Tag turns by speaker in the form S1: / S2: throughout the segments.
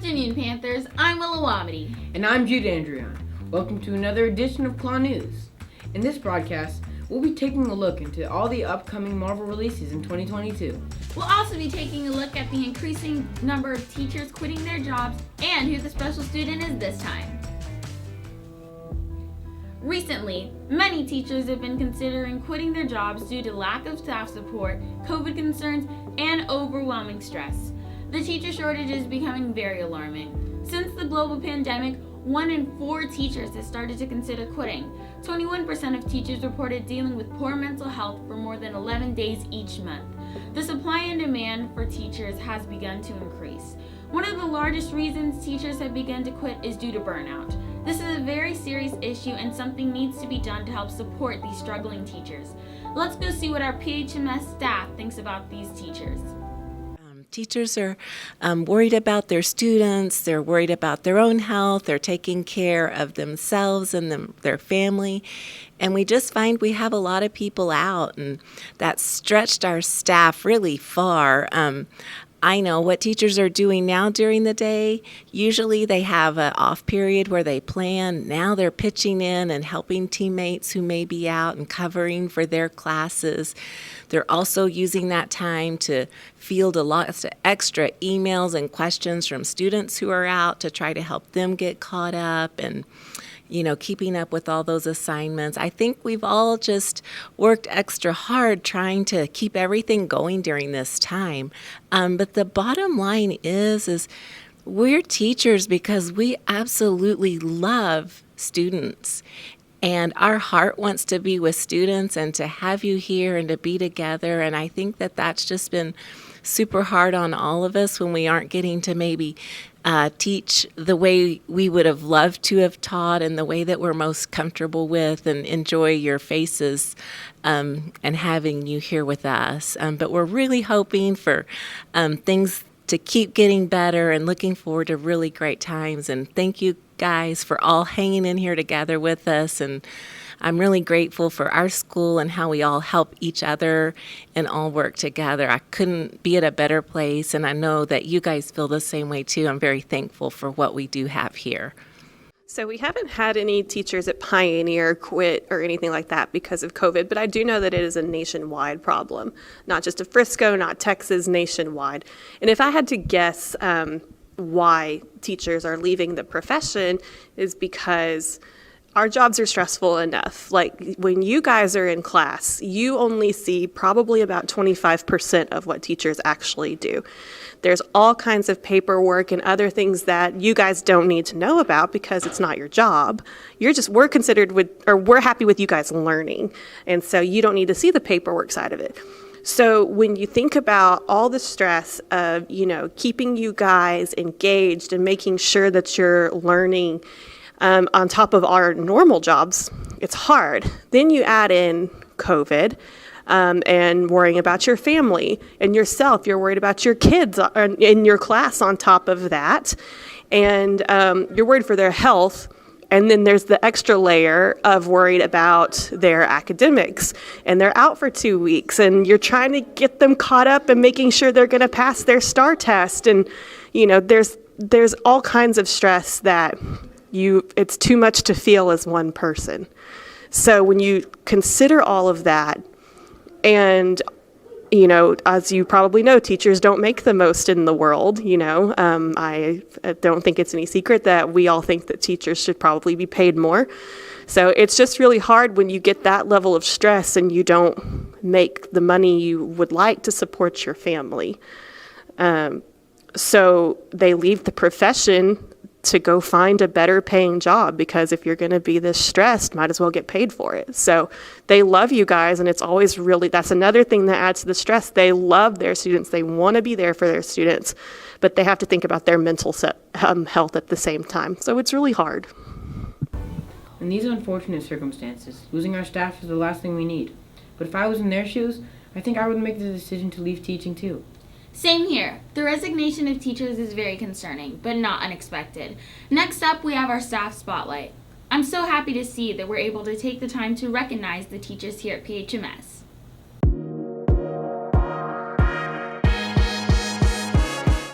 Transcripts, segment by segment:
S1: afternoon, Panthers. I'm Willawamity.
S2: And I'm Jude Andrion. Welcome to another edition of KLAW News. In this broadcast, we'll be taking a look into all the upcoming Marvel releases in 2022.
S1: We'll also be taking a look at the increasing number of teachers quitting their jobs and who the special student is this time. Recently, many teachers have been considering quitting their jobs due to lack of staff support, COVID concerns, and overwhelming stress. The teacher shortage is becoming very alarming. Since the global pandemic, 1 in 4 teachers has started to consider quitting. 21% of teachers reported dealing with poor mental health for more than 11 days each month. The supply and demand for teachers has begun to increase. One of the largest reasons teachers have begun to quit is due to burnout. This is a very serious issue and something needs to be done to help support these struggling teachers. Let's go see what our PHMS staff thinks about these teachers.
S3: Teachers are worried about their students, they're worried about their own health, they're taking care of themselves and their family, and we just find we have a lot of people out, and that's stretched our staff really far. I know what teachers are doing now during the day. Usually they have an off period where they plan. Now they're pitching in and helping teammates who may be out and covering for their classes. They're also using that time to field a lot of extra emails and questions from students who are out to try to help them get caught up and keeping up with all those assignments. I think we've all just worked extra hard trying to keep everything going during this time. But the bottom line is we're teachers because we absolutely love students. And our heart wants to be with students and to have you here and to be together. And I think that that's just been super hard on all of us when we aren't getting to maybe teach the way we would have loved to have taught and the way that we're most comfortable with and enjoy your faces and having you here with us. But we're really hoping for things to keep getting better and looking forward to really great times. And thank you guys for all hanging in here together with us. And I'm really grateful for our school and how we all help each other and all work together. I couldn't be at a better place, and I know that you guys feel the same way too. I'm very thankful for what we do have here.
S4: So we haven't had any teachers at Pioneer quit or anything like that because of COVID, but I do know that it is a nationwide problem, not just a Frisco, not Texas, nationwide. And if I had to guess why teachers are leaving the profession is because our jobs are stressful enough. Like when you guys are in class, you only see probably about 25% of what teachers actually do. There's all kinds of paperwork and other things that you guys don't need to know about because it's not your job. We're happy with you guys learning. And so you don't need to see the paperwork side of it. So when you think about all the stress of, keeping you guys engaged and making sure that you're learning on top of our normal jobs, it's hard. Then you add in COVID and worrying about your family and yourself. You're worried about your kids in your class on top of that. And you're worried for their health. And then there's the extra layer of worried about their academics. And they're out for 2 weeks. And you're trying to get them caught up and making sure they're going to pass their STAR test. And, there's all kinds of stress that it's too much to feel as one person. So when you consider all of that, and as you probably know, teachers don't make the most in the world. I don't think it's any secret that we all think that teachers should probably be paid more. So it's just really hard when you get that level of stress and you don't make the money you would like to support your family. So they leave the profession to go find a better paying job because if you're going to be this stressed, might as well get paid for it. So they love you guys, and it's always that's another thing that adds to the stress. They love their students. They want to be there for their students, but they have to think about their mental health at the same time. So it's really hard.
S2: In these unfortunate circumstances, losing our staff is the last thing we need. But if I was in their shoes, I think I would make the decision to leave teaching too.
S1: Same here. The resignation of teachers is very concerning, but not unexpected. Next up, we have our staff spotlight. I'm so happy to see that we're able to take the time to recognize the teachers here at PHMS.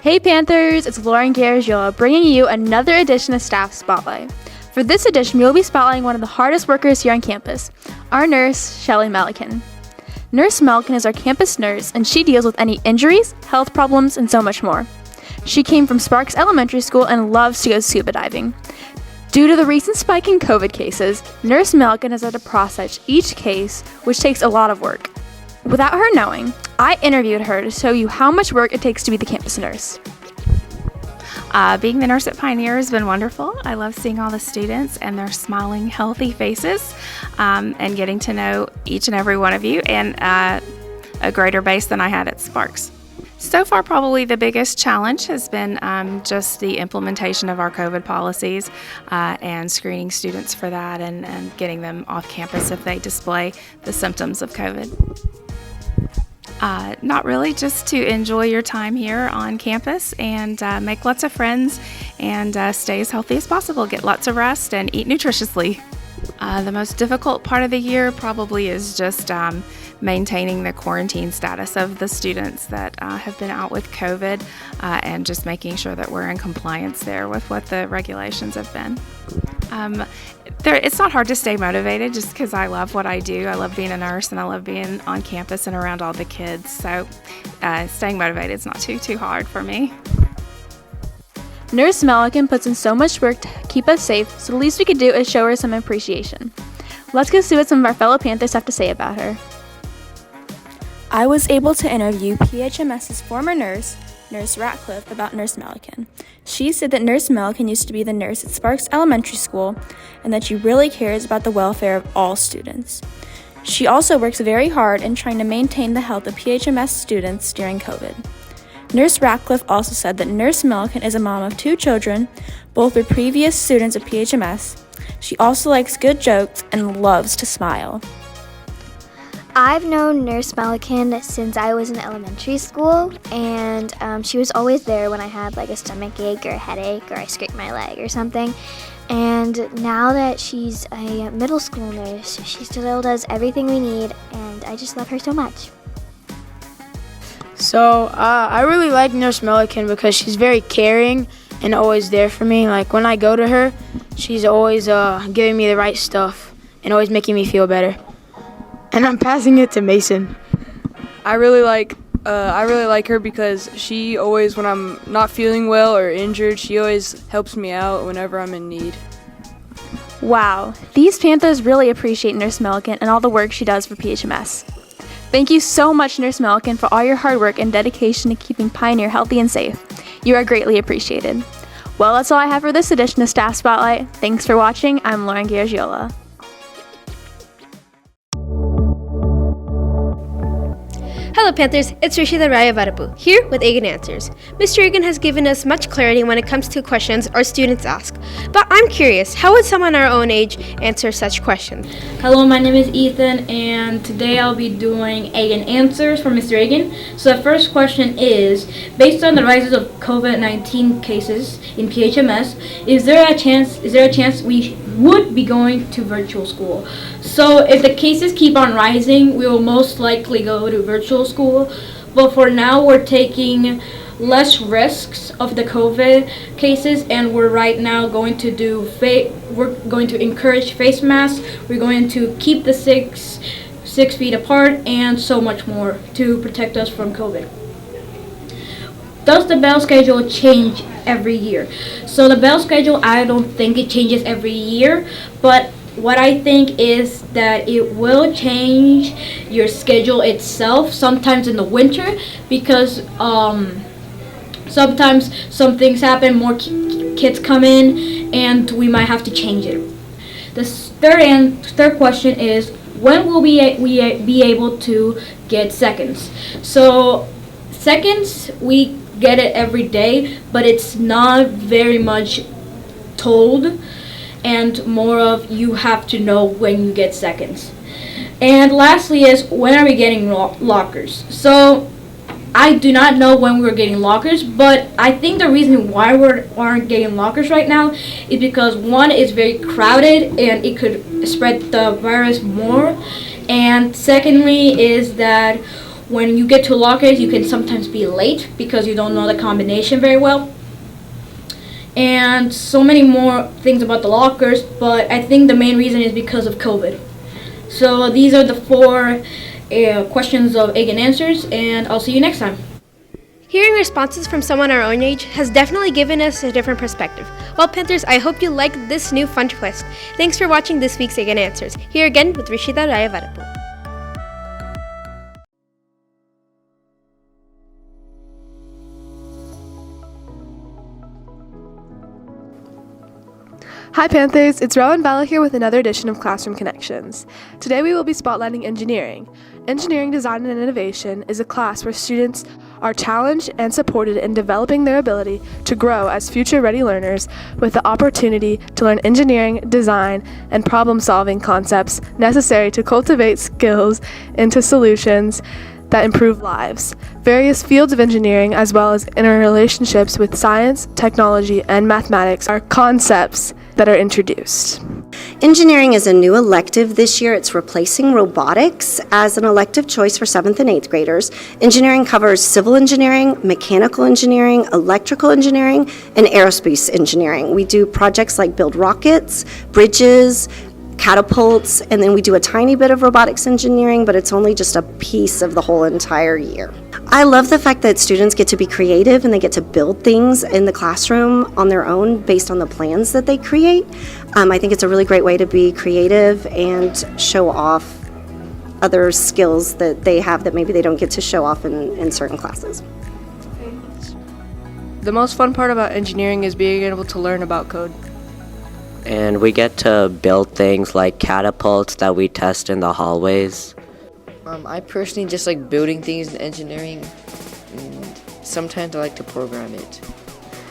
S5: Hey Panthers, it's Lauren Garagiola bringing you another edition of Staff Spotlight. For this edition, we will be spotlighting one of the hardest workers here on campus, our nurse, Shelly Melican. Nurse Melican is our campus nurse, and she deals with any injuries, health problems, and so much more. She came from Sparks Elementary School and loves to go scuba diving. Due to the recent spike in COVID cases, Nurse Melican has had to process each case, which takes a lot of work. Without her knowing, I interviewed her to show you how much work it takes to be the campus nurse.
S6: Being the nurse at Pioneer has been wonderful. I love seeing all the students and their smiling, healthy faces, and getting to know each and every one of you, and a greater base than I had at Sparks. So far, probably the biggest challenge has been just the implementation of our COVID policies and screening students for that, and getting them off campus if they display the symptoms of COVID. Not really, just to enjoy your time here on campus and make lots of friends and stay as healthy as possible, get lots of rest, and eat nutritiously. The most difficult part of the year probably is just maintaining the quarantine status of the students that have been out with COVID, and just making sure that we're in compliance there with what the regulations have been. It's not hard to stay motivated just because I love what I do. I love being a nurse and I love being on campus and around all the kids. So staying motivated is not too hard for me.
S5: Nurse Melican puts in so much work to keep us safe, so the least we could do is show her some appreciation. Let's go see what some of our fellow Panthers have to say about her. I was able to interview PHMS's former nurse, Nurse Ratcliffe, about Nurse Melican. She said that Nurse Melican used to be the nurse at Sparks Elementary School and that she really cares about the welfare of all students. She also works very hard in trying to maintain the health of PHMS students during COVID. Nurse Ratcliffe also said that Nurse Melican is a mom of 2 children, both were previous students of PHMS. She also likes good jokes and loves to smile.
S7: I've known Nurse Melican since I was in elementary school, and she was always there when I had like a stomach ache or a headache or I scraped my leg or something. And now that she's a middle school nurse, she still does everything we need, and I just love her so much.
S8: So I really like Nurse Melican because she's very caring and always there for me. Like when I go to her, she's always giving me the right stuff and always making me feel better. And I'm passing it to Mason.
S9: I really like her because she always, when I'm not feeling well or injured, she always helps me out whenever I'm in need.
S5: Wow, these Panthers really appreciate Nurse Melican and all the work she does for PHMS. Thank you so much, Nurse Melican, for all your hard work and dedication to keeping Pioneer healthy and safe. You are greatly appreciated. Well, that's all I have for this edition of Staff Spotlight. Thanks for watching. I'm Lauren Garagiola.
S10: Hello Panthers, it's Rashida Raya Varapu, here with Egan Answers. Mr. Egan has given us much clarity when it comes to questions our students ask. But I'm curious, how would someone our own age answer such questions?
S11: Hello, my name is Ethan, and today I'll be doing Egan Answers for Mr. Egan. So the first question is, based on the rises of COVID-19 cases in PHMS, is there a chance we would be going to virtual school? So if the cases keep on rising, we will most likely go to virtual school. But for now, we're taking less risks of the COVID cases, and we're right now going to do we're going to encourage face masks. We're going to keep the six feet apart, and so much more to protect us from COVID. Does the bell schedule change every year? So the bell schedule, I don't think it changes every year, but what I think is that it will change your schedule itself sometimes in the winter, because sometimes some things happen, more kids come in, and we might have to change it. The third question is, when will we be able to get seconds? So seconds, we get it every day, but it's not very much told, and more of you have to know when you get seconds. And lastly is, when are we getting lockers? So I do not know when we're getting lockers, but I think the reason why we aren't getting lockers right now is because one, it's very crowded and it could spread the virus more, and secondly is that when you get to lockers, you can sometimes be late because you don't know the combination very well. And so many more things about the lockers, but I think the main reason is because of COVID. So these are the 4 questions of egg and answers, and I'll see you next time.
S10: Hearing responses from someone our own age has definitely given us a different perspective. Well, Panthers, I hope you liked this new fun twist. Thanks for watching this week's Egg and Answers. Here again with Rishida Rayavarapu.
S12: Hi Panthers, it's Rowan Bella here with another edition of Classroom Connections. Today we will be spotlighting engineering. Engineering Design and Innovation is a class where students are challenged and supported in developing their ability to grow as future-ready learners with the opportunity to learn engineering, design, and problem-solving concepts necessary to cultivate skills into solutions that improve lives. Various fields of engineering, as well as interrelationships with science, technology, and mathematics, are concepts that are introduced.
S13: Engineering is a new elective this year. It's replacing robotics as an elective choice for 7th and 8th graders. Engineering covers civil engineering, mechanical engineering, electrical engineering, and aerospace engineering. We do projects like build rockets, bridges, catapults, and then we do a tiny bit of robotics engineering, but it's only just a piece of the whole entire year. I love the fact that students get to be creative and they get to build things in the classroom on their own based on the plans that they create. I think it's a really great way to be creative and show off other skills that they have that maybe they don't get to show off in certain classes.
S12: The most fun part about engineering is being able to learn about code.
S14: And we get to build things like catapults that we test in the hallways.
S2: I personally just like building things in engineering, and sometimes I like to program it.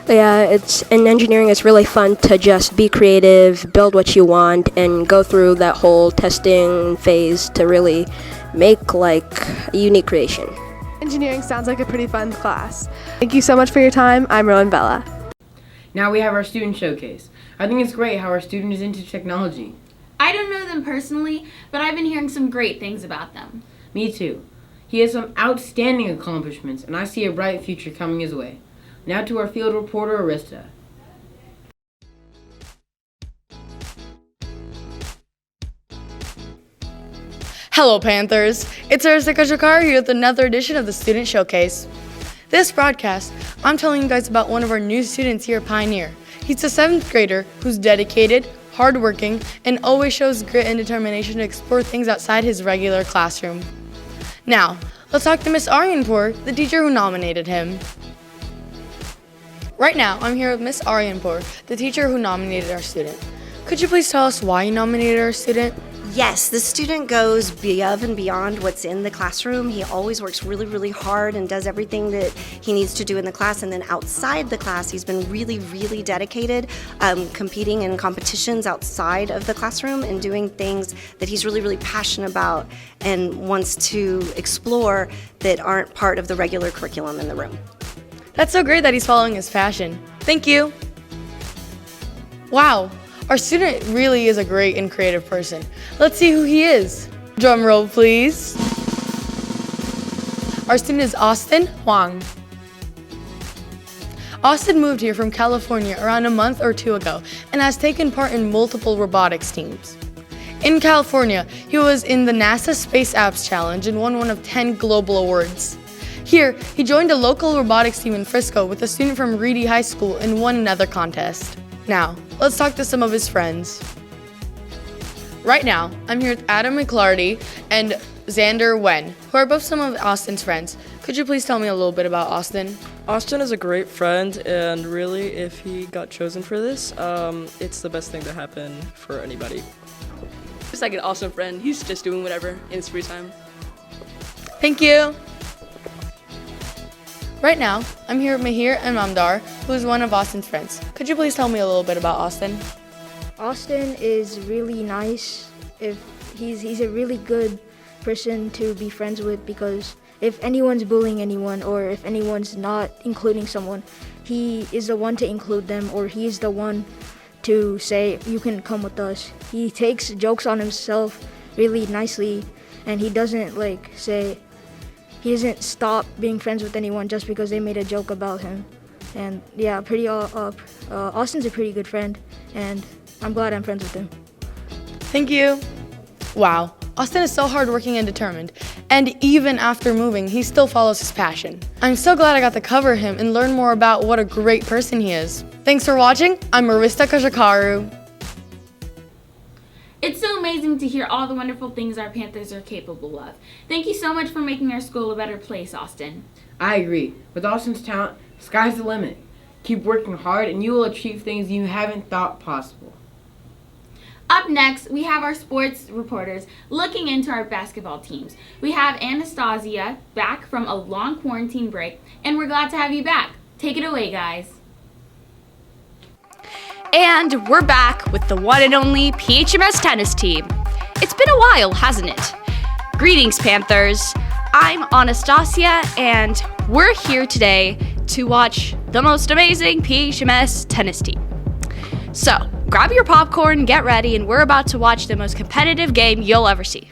S15: Yeah, in engineering it's really fun to just be creative, build what you want, and go through that whole testing phase to really make like a unique creation.
S12: Engineering sounds like a pretty fun class. Thank you so much for your time. I'm Rowan Bella.
S2: Now we have our student showcase. I think it's great how our student is into technology.
S1: I don't know them personally, but I've been hearing some great things about them.
S2: Me too. He has some outstanding accomplishments, and I see a bright future coming his way. Now to our field reporter, Arista.
S16: Hello, Panthers. It's Arista Kashakar here with another edition of the Student Showcase. This broadcast, I'm telling you guys about one of our new students here at Pioneer. He's a 7th grader who's dedicated, hardworking, and always shows grit and determination to explore things outside his regular classroom. Now, let's talk to Miss Aryanpur, the teacher who nominated him. Right now, I'm here with Miss Aryanpur, the teacher who nominated our student. Could you please tell us why you nominated our student?
S13: Yes, the student goes above and beyond what's in the classroom. He always works really, really hard and does everything that he needs to do in the class. And then outside the class, he's been really, really dedicated, competing in competitions outside of the classroom and doing things that he's really, really passionate about and wants to explore that aren't part of the regular curriculum in the room.
S16: That's so great that he's following his passion. Thank you. Wow. Our student really is a great and creative person. Let's see who he is. Drum roll, please. Our student is Austin Huang. Austin moved here from California around a month or 2 ago and has taken part in multiple robotics teams. In California, he was in the NASA Space Apps Challenge and won one of 10 global awards. Here, he joined a local robotics team in Frisco with a student from Reedy High School and won another contest. Now, let's talk to some of his friends. Right now, I'm here with Adam McClarty and Xander Wen, who are both some of Austin's friends. Could you please tell me a little bit about Austin?
S17: Austin is a great friend, and really, if he got chosen for this, it's the best thing to happen for anybody.
S18: He's like an awesome friend. He's just doing whatever in his free time.
S16: Thank you. Right now, I'm here with Mahir and Mamdar, who is one of Austin's friends. Could you please tell me a little bit about Austin?
S19: Austin is really nice. He's a really good person to be friends with, because if anyone's bullying anyone or if anyone's not including someone, he is the one to include them, or he's the one to say, you can come with us. He takes jokes on himself really nicely, and he doesn't say he doesn't stop being friends with anyone just because they made a joke about him. And yeah, Austin's a pretty good friend, and I'm glad I'm friends with him.
S16: Thank you. Wow, Austin is so hardworking and determined, and even after moving, he still follows his passion. I'm so glad I got to cover him and learn more about what a great person he is. Thanks for watching. I'm Marista Kashikaru.
S1: It's so amazing to hear all the wonderful things our Panthers are capable of. Thank you so much for making our school a better place, Austin.
S2: I agree. With Austin's talent, sky's the limit. Keep working hard and you will achieve things you haven't thought possible.
S1: Up next, we have our sports reporters looking into our basketball teams. We have Anastasia back from a long quarantine break, and we're glad to have you back. Take it away, guys.
S20: And we're back with the one and only PHMS tennis team. It's been a while, hasn't it? Greetings, Panthers. I'm Anastasia, and we're here today to watch the most amazing PHMS tennis team. So, grab your popcorn, get ready, and we're about to watch the most competitive game you'll ever see.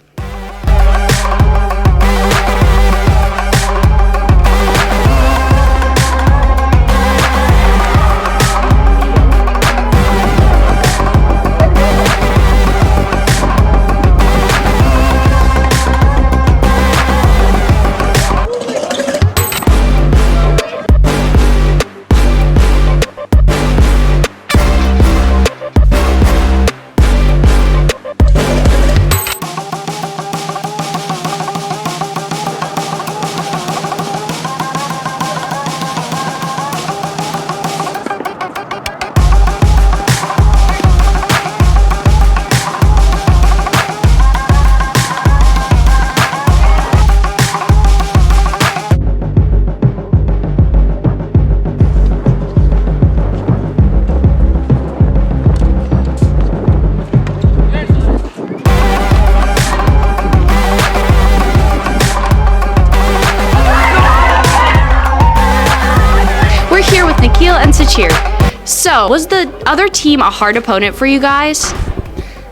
S20: And Sachir. So, was the other team a hard opponent for you guys?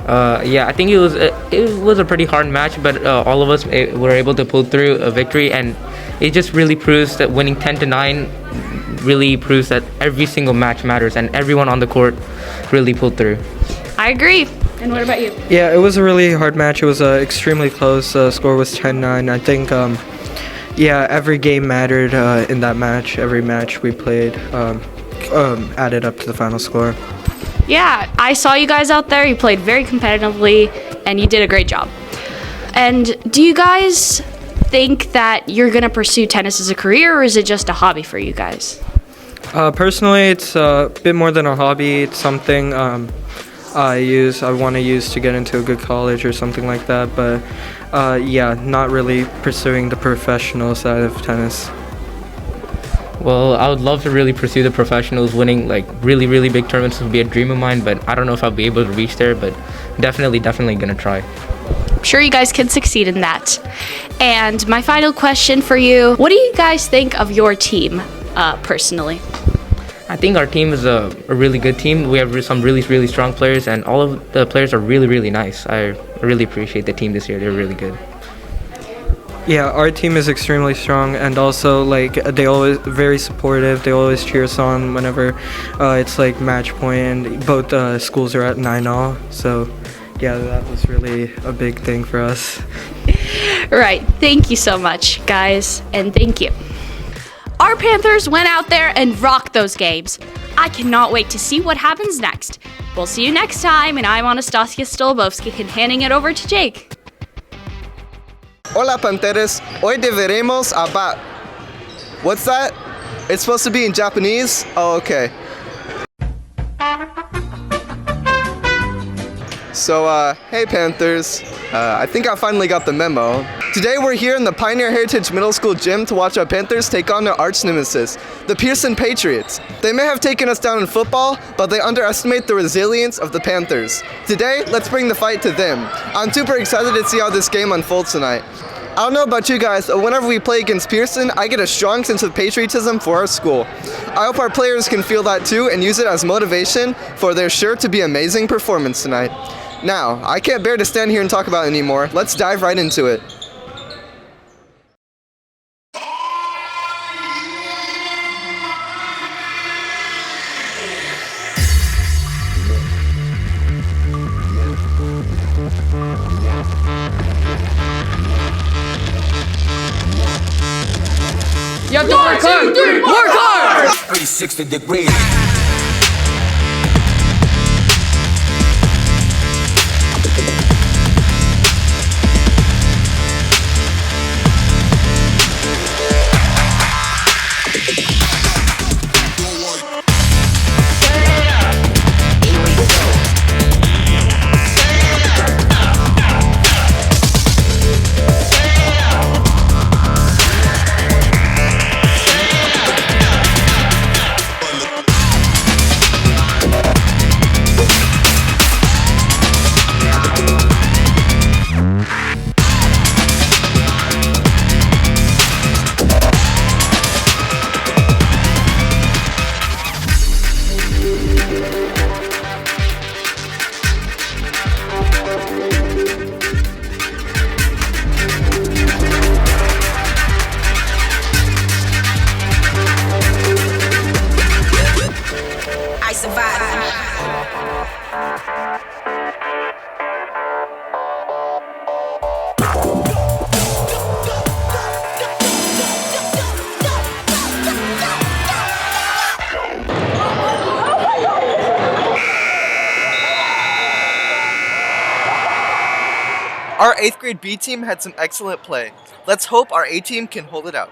S21: Yeah, I think it was a pretty hard match, but all of us were able to pull through a victory, and it just really proves that winning 10-9 really proves that every single match matters, and everyone on the court really pulled through.
S20: I agree. And what about you?
S22: Yeah, it was a really hard match. It was extremely close. Score was 10-9. I think. Yeah, every game mattered in that match. Every match we played added up to the final score.
S20: Yeah, I saw you guys out there. You played very competitively, and you did a great job. And do you guys think that you're going to pursue tennis as a career, or is it just a hobby for you guys?
S22: Personally, it's a bit more than a hobby. It's something I want to use to get into a good college or something like that. But yeah, not really pursuing the professional side of tennis.
S21: Well, I would love to really pursue the professionals. Winning like really, really big tournaments would be a dream of mine, but I don't know if I'll be able to reach there, but definitely gonna try.
S20: I'm sure you guys can succeed in that. And my final question for you, what do you guys think of your team personally?
S21: I think our team is a really good team. We have some really, really strong players, and all of the players are really, really nice. I really appreciate the team this year. They're really good.
S22: Yeah, our team is extremely strong, and also like they always very supportive. They always cheer us on whenever it's like match point, and both schools are at 9-all. So yeah, that was really a big thing for us.
S20: Right. Thank you so much, guys, and thank you. Our Panthers went out there and rocked those games. I cannot wait to see what happens next. We'll see you next time, and I'm Anastasia Stolobowski, and handing it over to Jake.
S23: Hola Panteras, hoy deberemos about. What's that? It's supposed to be in Japanese? Oh, okay. So, hey Panthers. I think I finally got the memo. Today we're here in the Pioneer Heritage Middle School gym to watch our Panthers take on their arch nemesis, the Pearson Patriots. They may have taken us down in football, but they underestimate the resilience of the Panthers. Today, let's bring the fight to them. I'm super excited to see how this game unfolds tonight. I don't know about you guys, but whenever we play against Pearson, I get a strong sense of patriotism for our school. I hope our players can feel that too and use it as motivation for their sure to be amazing performance tonight. Now, I can't bear to stand here and talk about it anymore. Let's dive right into it.
S3: 360 degrees.
S23: Our 8th grade B team had some excellent play. Let's hope our A team can hold it out.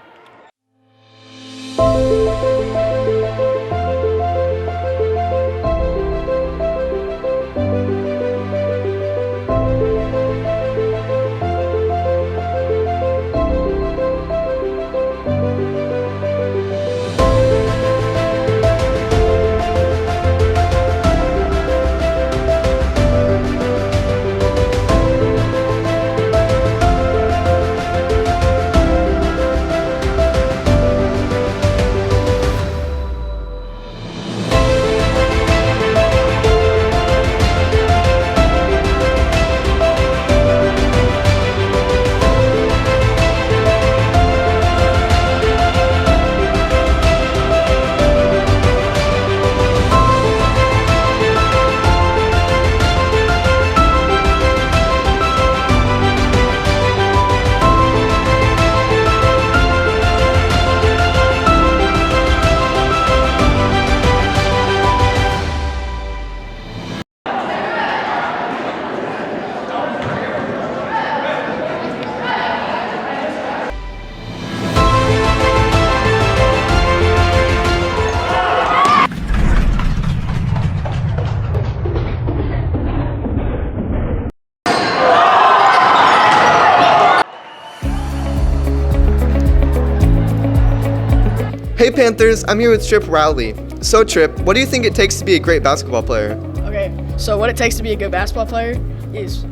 S23: Hey Panthers, I'm here with Trip Rowley. So Trip, what do you think it takes to be a great basketball player?
S4: Okay, so what it takes to be a good basketball player is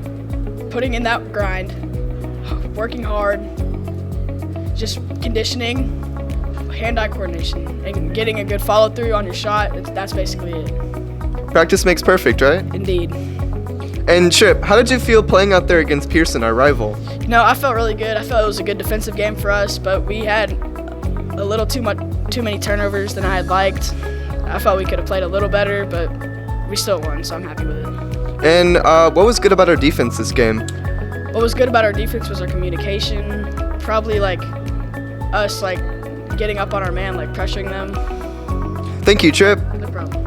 S4: putting in that grind, working hard, just conditioning, hand-eye coordination, and getting a good follow-through on your shot. That's basically it.
S23: Practice makes perfect, right?
S4: Indeed.
S23: And Trip, how did you feel playing out there against Pearson, our rival?
S4: You know, I felt really good. I felt it was a good defensive game for us, but we had a little too many turnovers than I had liked. I felt we could have played a little better, but we still won, so I'm happy with it.
S23: And what was good about our defense this game?
S4: What was good about our defense was our communication. Probably us getting up on our man, pressuring them.
S23: Thank you, Trip.
S4: No problem.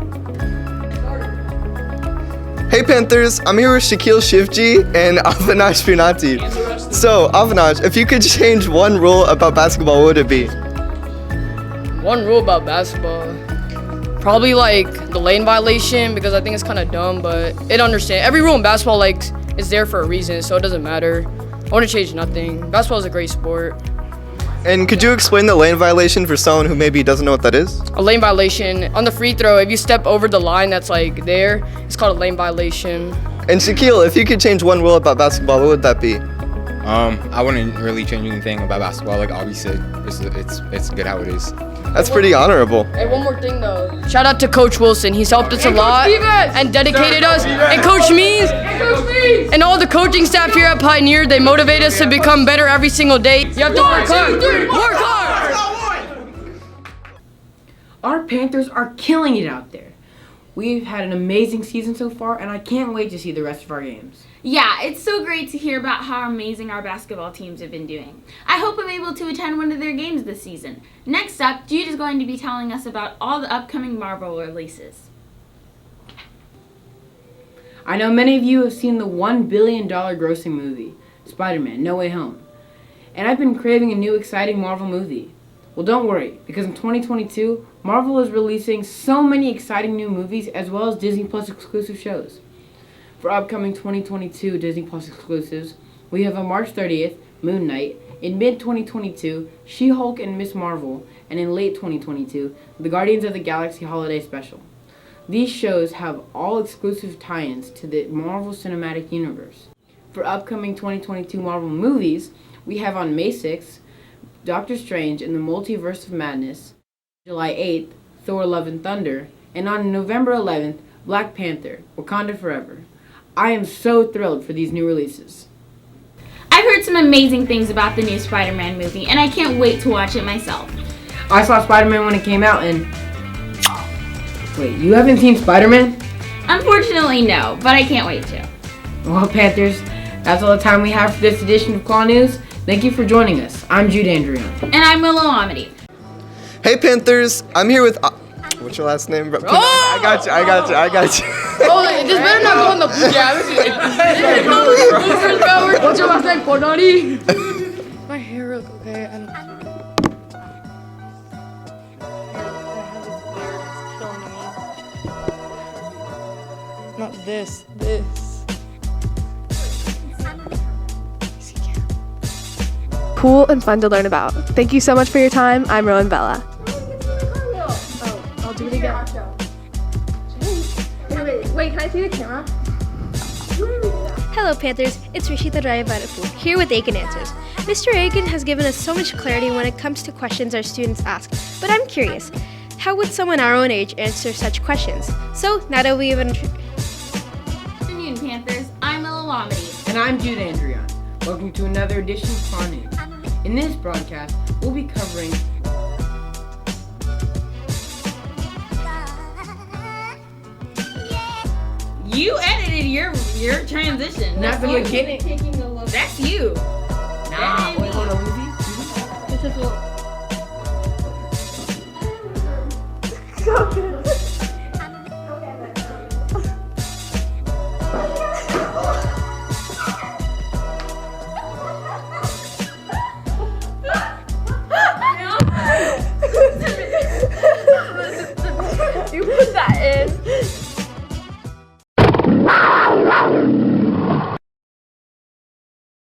S23: Hey Panthers, I'm here with Shaquille Shivji and Avanaj Pinati. So, Avanaj, if you could change one rule about basketball, what would it be?
S6: One rule about basketball, probably the lane violation, because I think it's kind of dumb, but every rule in basketball is there for a reason, so it doesn't matter. I want to change nothing. Basketball is a great sport.
S23: And could you explain the lane violation for someone who maybe doesn't know what that is?
S6: A lane violation, on the free throw, if you step over the line that's there, it's called a lane violation.
S23: And Shaquille, if you could change one rule about basketball, what would that be?
S24: I wouldn't really change anything about basketball. Obviously, it's good how it is.
S23: That's pretty honorable.
S6: Hey, one more thing though. Shout out to Coach Wilson. He's helped us a lot and dedicated us. And Coach Means and all the coaching staff here at Pioneer, they motivate us to become better every single day. You have to work hard. Work hard!
S2: Our Panthers are killing it out there. We've had an amazing season so far, and I can't wait to see the rest of our games.
S1: Yeah, it's so great to hear about how amazing our basketball teams have been doing. I hope I'm able to attend one of their games this season. Next up, Jude is going to be telling us about all the upcoming Marvel releases.
S2: I know many of you have seen the $1 billion grossing movie, Spider-Man: No Way Home. And I've been craving a new exciting Marvel movie. Well, don't worry, because in 2022, Marvel is releasing so many exciting new movies as well as Disney Plus exclusive shows. For upcoming 2022 Disney Plus exclusives, we have on March 30th, Moon Knight, in mid-2022, She-Hulk and Ms. Marvel, and in late 2022, the Guardians of the Galaxy Holiday Special. These shows have all exclusive tie-ins to the Marvel Cinematic Universe. For upcoming 2022 Marvel movies, we have on May 6th, Doctor Strange in the Multiverse of Madness, July 8th, Thor: Love and Thunder, and on November 11th, Black Panther: Wakanda Forever. I am so thrilled for these new releases.
S1: I've heard some amazing things about the new Spider-Man movie, and I can't wait to watch it myself.
S2: I saw Spider-Man when it came out, and... Wait, you haven't seen Spider-Man?
S1: Unfortunately, no, but I can't wait to.
S2: Well, Panthers, that's all the time we have for this edition of KLAW News. Thank you for joining us. I'm Jude Andrion.
S1: And I'm Willow Amity.
S23: Hey Panthers, I'm here with... what's your last name? I got you.
S6: Oh, this better not go in the... Yeah, what's your last name, Pornani? My hair look okay. I don't... Not this.
S12: Cool and fun to learn about. Thank you so much for your time. I'm Rowan Bella.
S19: Oh, I'll do it again. Wait, can I see the camera?
S10: Hello, Panthers. It's Rishita Rayavadapu here with Aiken Answers. Mr. Aiken has given us so much clarity when it comes to questions our students ask, but I'm curious, how would someone our own age answer such questions? So, now that we have
S1: Good afternoon, Panthers. I'm Willow Amity.
S2: And I'm Jude Andrion. Welcome to another edition of KLAW News. In this broadcast, we'll be covering
S1: You edited your transition.
S2: Not the beginning.
S1: That's you.
S2: Nah, wait, hold on.